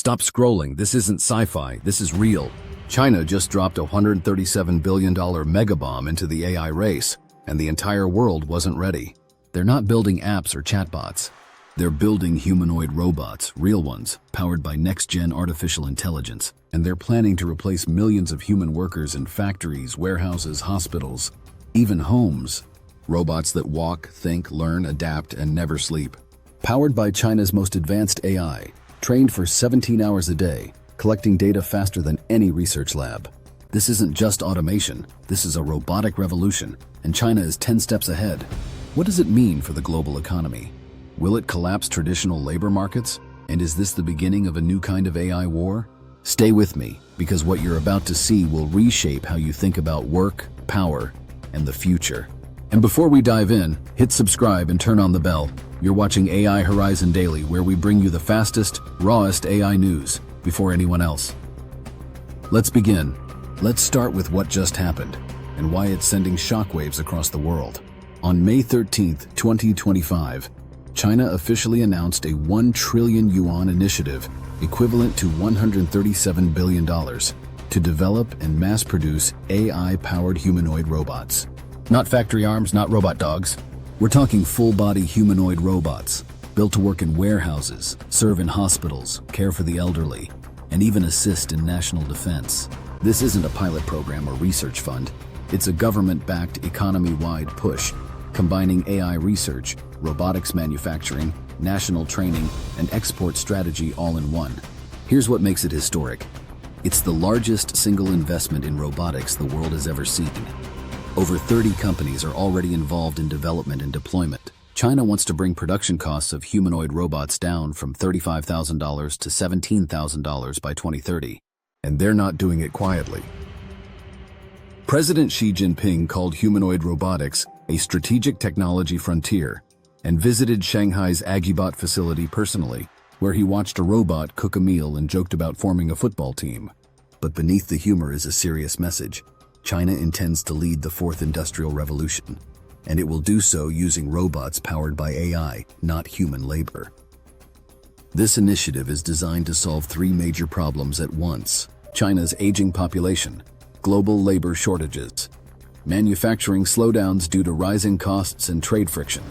Stop scrolling, this isn't sci-fi, this is real. China just dropped a $137 billion megabomb into the AI race, and the entire world wasn't ready. They're not building apps or chatbots. They're building humanoid robots, real ones, powered by next-gen artificial intelligence. And they're planning to replace millions of human workers in factories, warehouses, hospitals, even homes. Robots that walk, think, learn, adapt, and never sleep. Powered by China's most advanced AI, trained for 17 hours a day, collecting data faster than any research lab. This isn't just automation, this is a robotic revolution, and China is 10 steps ahead. What does it mean for the global economy? Will it collapse traditional labor markets? And is this the beginning of a new kind of AI war? Stay with me, because what you're about to see will reshape how you think about work, power, and the future. And before we dive in, hit subscribe and turn on the bell. You're watching AI Horizon Daily, where we bring you the fastest, rawest AI news before anyone else. Let's begin. Let's start with what just happened and why it's sending shockwaves across the world. On May 13th, 2025, China officially announced a 1 trillion yuan initiative, equivalent to $137 billion, to develop and mass-produce AI-powered humanoid robots. Not factory arms, not robot dogs. We're talking full-body humanoid robots, built to work in warehouses, serve in hospitals, care for the elderly, and even assist in national defense. This isn't a pilot program or research fund. It's a government-backed, economy-wide push, combining AI research, robotics manufacturing, national training, and export strategy all in one. Here's what makes it historic. It's the largest single investment in robotics the world has ever seen. Over 30 companies are already involved in development and deployment. China wants to bring production costs of humanoid robots down from $35,000 to $17,000 by 2030. And they're not doing it quietly. President Xi Jinping called humanoid robotics a strategic technology frontier and visited Shanghai's AgiBot facility personally, where he watched a robot cook a meal and joked about forming a football team. But beneath the humor is a serious message. China intends to lead the fourth industrial revolution, and it will do so using robots powered by AI, not human labor. This initiative is designed to solve three major problems at once: China's aging population, global labor shortages, manufacturing slowdowns due to rising costs and trade friction.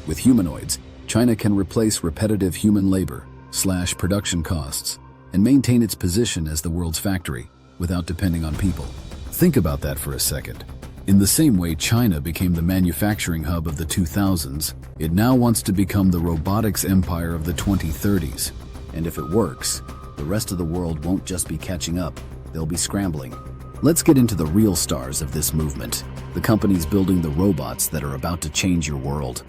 With humanoids, China can replace repetitive human labor, slash production costs, and maintain its position as the world's factory without depending on people. Think about that for a second. In the same way China became the manufacturing hub of the 2000s, it now wants to become the robotics empire of the 2030s. And if it works, the rest of the world won't just be catching up, they'll be scrambling. Let's get into the real stars of this movement, the companies building the robots that are about to change your world.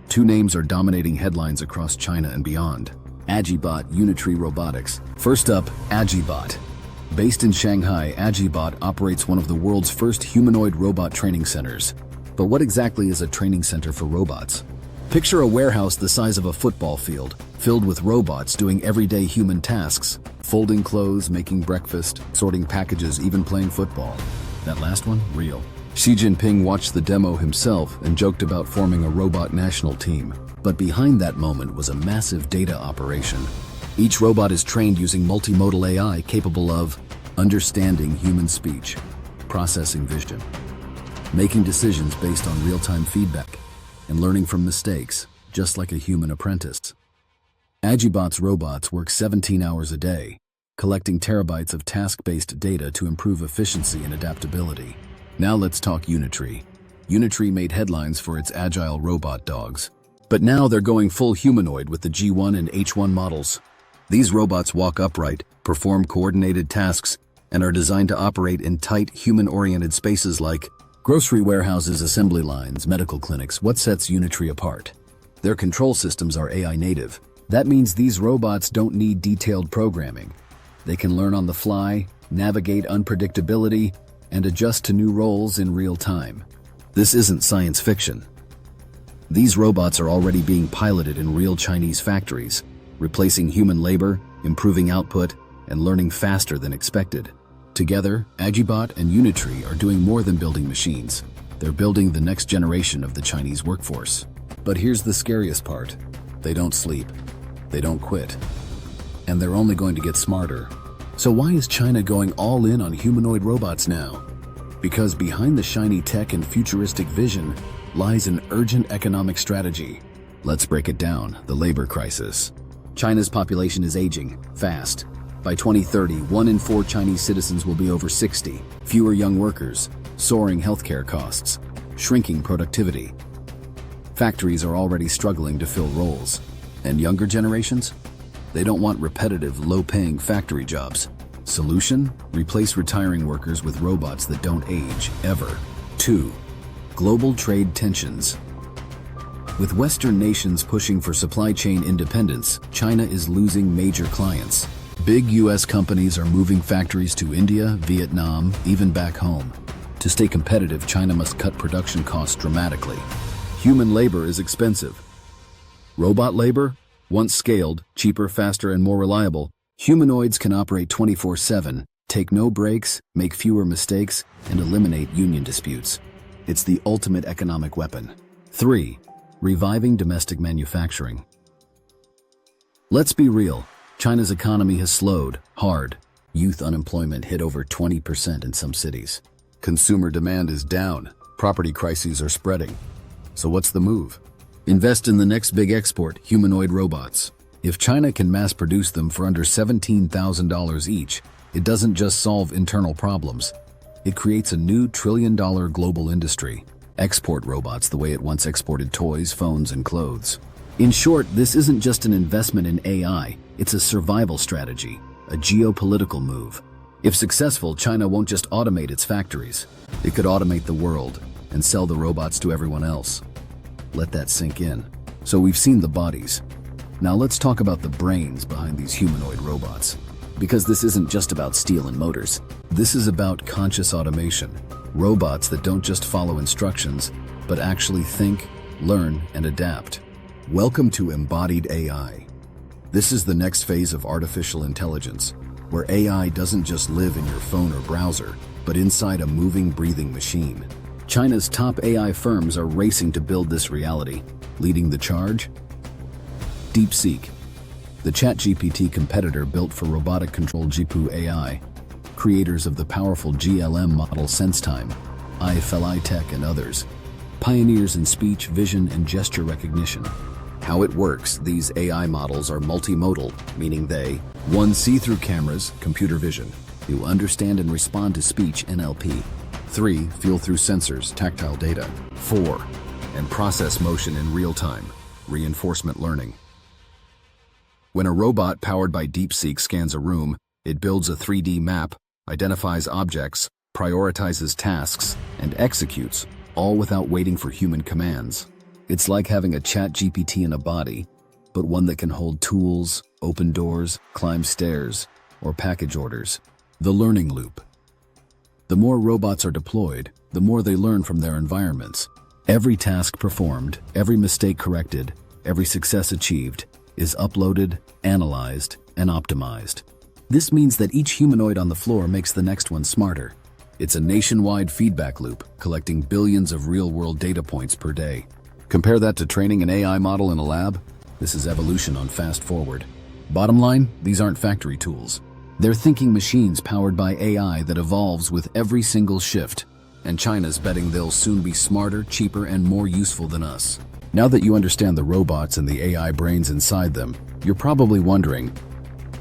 Two names are dominating headlines across China and beyond: AgiBot, Unitree Robotics. First up, AgiBot. Based in Shanghai, AgiBot operates one of the world's first humanoid robot training centers. But what exactly is a training center for robots? Picture a warehouse the size of a football field, filled with robots doing everyday human tasks: folding clothes, making breakfast, sorting packages, even playing football. That last one, real. Xi Jinping watched the demo himself and joked about forming a robot national team. But behind that moment was a massive data operation. Each robot is trained using multimodal AI capable of understanding human speech, processing vision, making decisions based on real-time feedback, and learning from mistakes, just like a human apprentice. AgiBot's robots work 17 hours a day, collecting terabytes of task-based data to improve efficiency and adaptability. Now let's talk Unitree. Unitree made headlines for its agile robot dogs. But now they're going full humanoid with the G1 and H1 models. These robots walk upright, perform coordinated tasks, and are designed to operate in tight, human-oriented spaces like grocery warehouses, assembly lines, medical clinics. What sets Unitree apart? Their control systems are AI native. That means these robots don't need detailed programming. They can learn on the fly, navigate unpredictability, and adjust to new roles in real time. This isn't science fiction. These robots are already being piloted in real Chinese factories, replacing human labor, improving output, and learning faster than expected. Together, AgiBot and Unitree are doing more than building machines. They're building the next generation of the Chinese workforce. But here's the scariest part. They don't sleep. They don't quit. and they're only going to get smarter. So why is China going all in on humanoid robots now? Because behind the shiny tech and futuristic vision lies an urgent economic strategy. Let's break it down: the labor crisis. China's population is aging fast. By 2030, 1 in 4 Chinese citizens will be over 60. Fewer young workers, soaring healthcare costs, shrinking productivity. Factories are already struggling to fill roles. And younger generations? They don't want repetitive, low-paying factory jobs. Solution? Replace retiring workers with robots that don't age, ever. 2. Global trade tensions. With Western nations pushing for supply chain independence, China is losing major clients. Big US companies are moving factories to India, Vietnam, even back home. To stay competitive, China must cut production costs dramatically. Human labor is expensive. Robot labor? Once scaled, cheaper, faster, and more reliable, humanoids can operate 24/7, take no breaks, make fewer mistakes, and eliminate union disputes. It's the ultimate economic weapon. 3. Reviving domestic manufacturing. Let's be real. China's economy has slowed hard. Youth unemployment hit over 20% in some cities. Consumer demand is down. Property crises are spreading. So what's the move? Invest in the next big export, humanoid robots. If China can mass produce them for under $17,000 each, it doesn't just solve internal problems. It creates a new trillion-dollar global industry. Export robots the way it once exported toys, phones, and clothes. In short, this isn't just an investment in AI, it's a survival strategy, a geopolitical move. If successful, China won't just automate its factories. It could automate the world and sell the robots to everyone else. Let that sink in. So we've seen the bodies. Now let's talk about the brains behind these humanoid robots. Because this isn't just about steel and motors. This is about conscious automation. Robots that don't just follow instructions, but actually think, learn, and adapt. Welcome to embodied AI. This is the next phase of artificial intelligence, where AI doesn't just live in your phone or browser, but inside a moving, breathing machine. China's top AI firms are racing to build this reality. Leading the charge? DeepSeek, the ChatGPT competitor built for robotic-controlled GPU AI, creators of the powerful GLM model SenseTime, IFLI Tech, and others, pioneers in speech, vision, and gesture recognition. How it works: these AI models are multimodal, meaning they 1. See through cameras, computer vision. You understand and respond to speech, NLP. 3. Feel through sensors, tactile data. 4. And process motion in real time, reinforcement learning. When a robot powered by DeepSeek scans a room, it builds a 3D map, identifies objects, prioritizes tasks, and executes, all without waiting for human commands. It's like having a ChatGPT in a body, but one that can hold tools, open doors, climb stairs, or package orders. The learning loop. The more robots are deployed, the more they learn from their environments. Every task performed, every mistake corrected, every success achieved is uploaded, analyzed, and optimized. This means that each humanoid on the floor makes the next one smarter. It's a nationwide feedback loop, collecting billions of real-world data points per day. Compare that to training an AI model in a lab. This is evolution on fast forward. Bottom line, these aren't factory tools. They're thinking machines powered by AI that evolves with every single shift. And China's betting they'll soon be smarter, cheaper, and more useful than us. Now that you understand the robots and the AI brains inside them, you're probably wondering,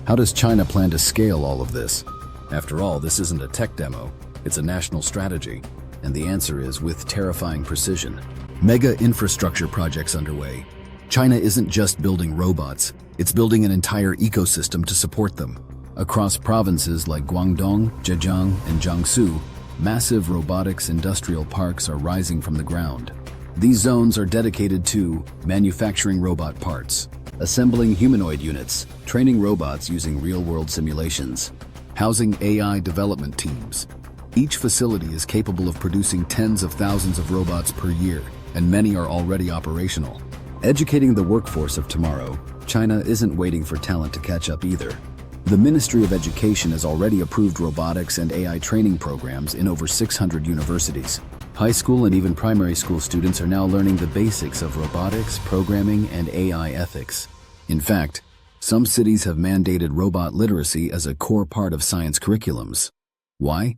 how does China plan to scale all of this? After all, this isn't a tech demo, it's a national strategy. And the answer is with terrifying precision. Mega infrastructure projects underway. China isn't just building robots, it's building an entire ecosystem to support them. Across provinces like Guangdong, Zhejiang, and Jiangsu, massive robotics industrial parks are rising from the ground. These zones are dedicated to manufacturing robot parts, assembling humanoid units, training robots using real-world simulations, housing AI development teams. Each facility is capable of producing tens of thousands of robots per year, and many are already operational. Educating the workforce of tomorrow, China isn't waiting for talent to catch up either. The Ministry of Education has already approved robotics and AI training programs in over 600 universities. High school and even primary school students are now learning the basics of robotics, programming, and AI ethics. In fact, Some cities have mandated robot literacy as a core part of science curriculums. Why?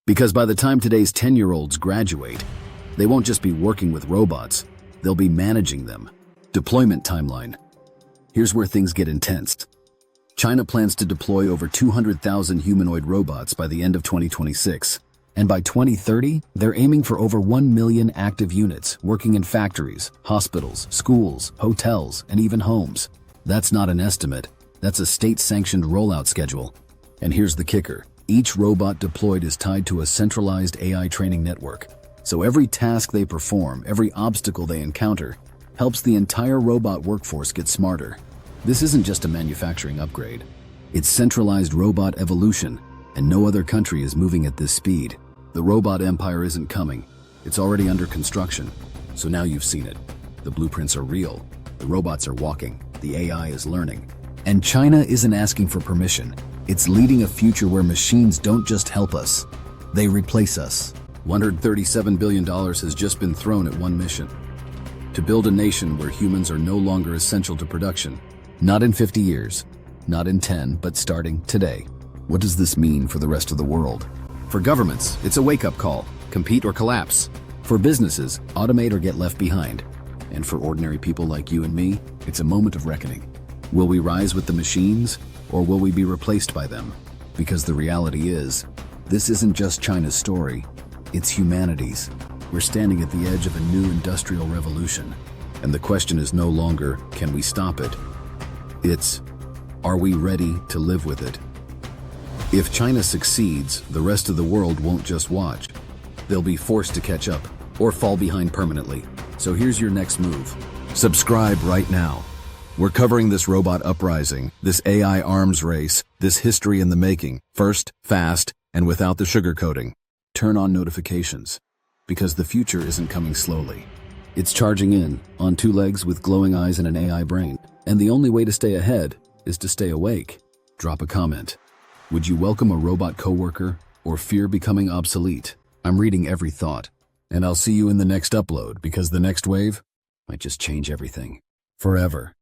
Because by the time today's 10-year-olds graduate, they won't just be working with robots, they'll be managing them. Deployment timeline. Here's where things get intense. China plans to deploy over 200,000 humanoid robots by the end of 2026. And by 2030, they're aiming for over 1 million active units working in factories, hospitals, schools, hotels, and even homes. That's not an estimate. That's a state-sanctioned rollout schedule. And here's the kicker. Each robot deployed is tied to a centralized AI training network. So every task they perform, every obstacle they encounter, helps the entire robot workforce get smarter. This isn't just a manufacturing upgrade. It's centralized robot evolution, and no other country is moving at this speed. The robot empire isn't coming. It's already under construction. So now you've seen it. The blueprints are real. The robots are walking. The AI is learning. And China isn't asking for permission. It's leading a future where machines don't just help us. They replace us. $137 billion has just been thrown at one mission. To build a nation where humans are no longer essential to production. Not in 50 years. Not in 10, but starting today. What does this mean for the rest of the world? For governments, it's a wake-up call. Compete or collapse. For businesses, automate or get left behind. And for ordinary people like you and me, it's a moment of reckoning. Will we rise with the machines, or will we be replaced by them? Because the reality is, this isn't just China's story, it's humanity's. We're standing at the edge of a new industrial revolution. And the question is no longer, can we stop it? It's, are we ready to live with it? If China succeeds, the rest of the world won't just watch. They'll be forced to catch up, or fall behind permanently. So here's your next move. Subscribe right now. We're covering this robot uprising, this AI arms race, this history in the making, first, fast, and without the sugarcoating. Turn on notifications, because the future isn't coming slowly. It's charging in, on two legs with glowing eyes and an AI brain. And the only way to stay ahead is to stay awake. Drop a comment. Would you welcome a robot coworker, or fear becoming obsolete? I'm reading every thought. And I'll see you in the next upload, because the next wave might just change everything. Forever.